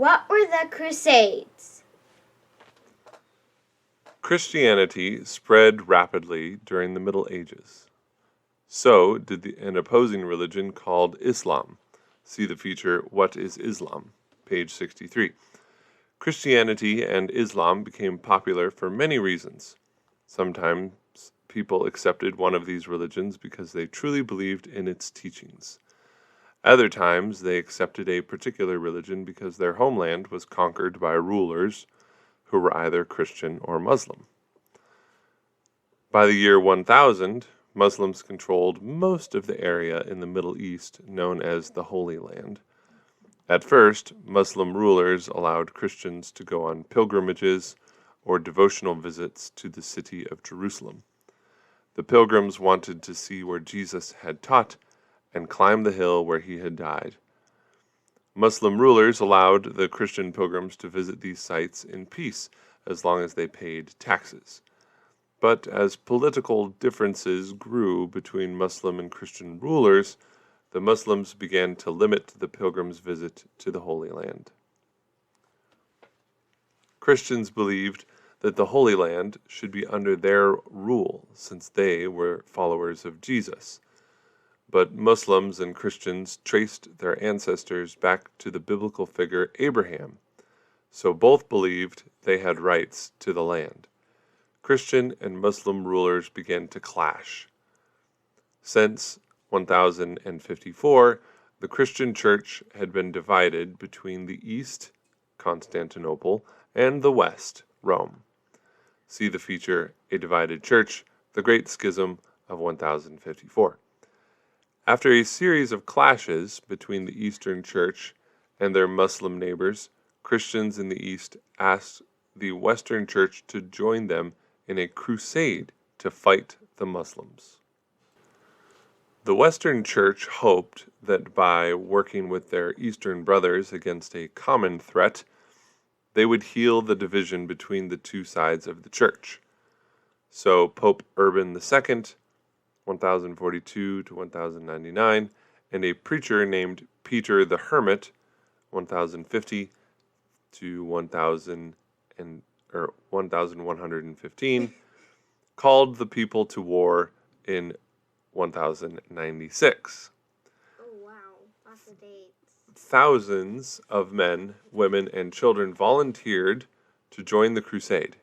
What were the Crusades? Christianity spread rapidly during the Middle Ages. So did an opposing religion called Islam. See the feature, What is Islam? Page 63. Christianity and Islam became popular for many reasons. Sometimes people accepted one of these religions because they truly believed in its teachings. Other times they accepted a particular religion because their homeland was conquered by rulers who were either Christian or Muslim. By the year 1000, Muslims controlled most of the area in the Middle East known as the Holy Land. At first, Muslim rulers allowed Christians to go on pilgrimages or devotional visits to the city of Jerusalem. The pilgrims wanted to see where Jesus had taught and climb the hill where he had died. Muslim rulers allowed the Christian pilgrims to visit these sites in peace as long as they paid taxes. But as political differences grew between Muslim and Christian rulers, the Muslims began to limit the pilgrims' visit to the Holy Land. Christians believed that the Holy Land should be under their rule since they were followers of Jesus. But Muslims and Christians traced their ancestors back to the biblical figure Abraham, so both believed they had rights to the land. Christian and Muslim rulers began to clash. Since 1054, the Christian church had been divided between the East, Constantinople, and the West, Rome. See the feature, A Divided Church, the Great Schism of 1054. After a series of clashes between the Eastern Church and their Muslim neighbors, Christians in the East asked the Western Church to join them in a crusade to fight the Muslims. The Western Church hoped that by working with their Eastern brothers against a common threat, they would heal the division between the two sides of the church. So Pope Urban II, 1042 to 1099, and a preacher named Peter the Hermit, 1050 to 1115, called the people to war in 1096. Oh wow, lots of dates. Thousands of men, women, and children volunteered to join the crusade.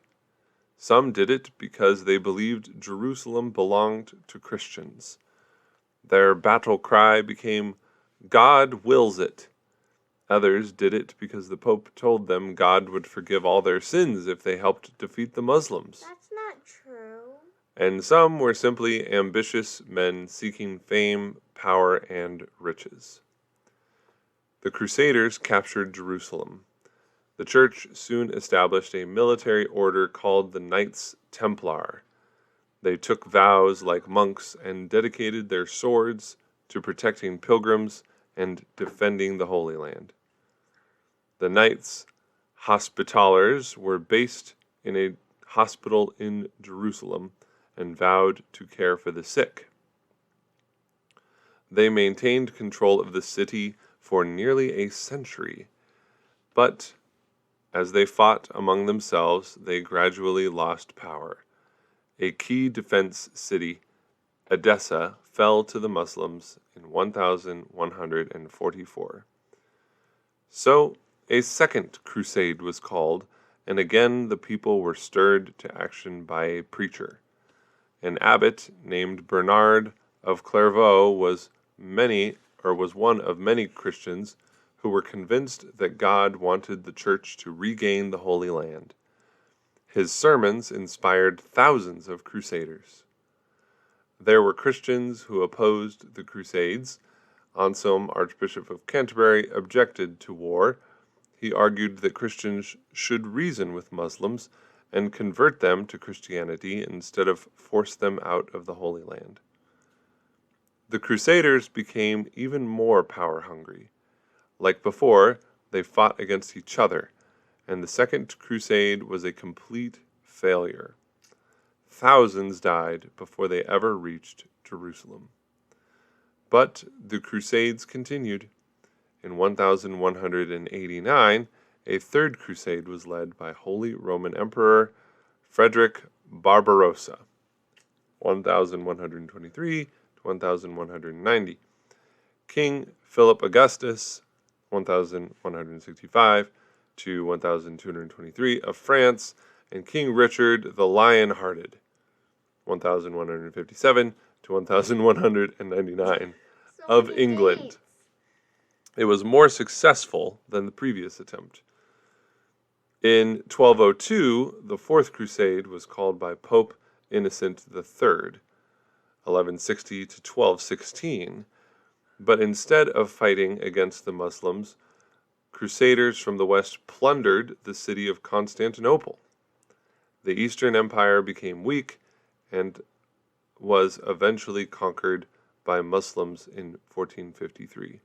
Some did it because they believed Jerusalem belonged to Christians. Their battle cry became, "God wills it." Others did it because the Pope told them God would forgive all their sins if they helped defeat the Muslims. That's not true. And some were simply ambitious men seeking fame, power, and riches. The Crusaders captured Jerusalem. The church soon established a military order called the Knights Templar. They took vows like monks and dedicated their swords to protecting pilgrims and defending the Holy Land. The Knights Hospitallers were based in a hospital in Jerusalem and vowed to care for the sick. They maintained control of the city for nearly a century, but as they fought among themselves, they gradually lost power. A key defense city, Edessa, fell to the Muslims in 1144. So, a second crusade was called, and again the people were stirred to action by a preacher. An abbot named Bernard of Clairvaux was one of many Christians who were convinced that God wanted the church to regain the Holy Land. His sermons inspired thousands of crusaders. There were Christians who opposed the Crusades. Anselm, Archbishop of Canterbury, objected to war. He argued that Christians should reason with Muslims and convert them to Christianity instead of force them out of the Holy Land. The Crusaders became even more power-hungry. Like before, they fought against each other, and the Second Crusade was a complete failure. Thousands died before they ever reached Jerusalem. But the Crusades continued. In 1189, a third crusade was led by Holy Roman Emperor Frederick Barbarossa, 1123 to 1190. King Philip Augustus, 1165 to 1223 of France, and King Richard the Lion-Hearted, 1157 to 1199 So of many England. dates. It was more successful than the previous attempt. In 1202, the Fourth Crusade was called by Pope Innocent III, 1160 to 1216, but instead of fighting against the Muslims, Crusaders from the West plundered the city of Constantinople. The Eastern Empire became weak and was eventually conquered by Muslims in 1453.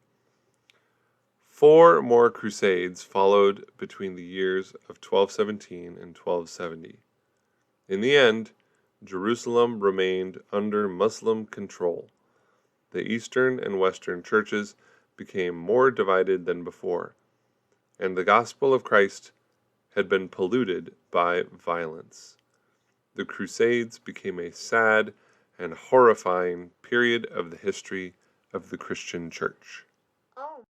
4 more crusades followed between the years of 1217 and 1270. In the end, Jerusalem remained under Muslim control. The Eastern and Western churches became more divided than before, and the gospel of Christ had been polluted by violence. The Crusades became a sad and horrifying period of the history of the Christian church.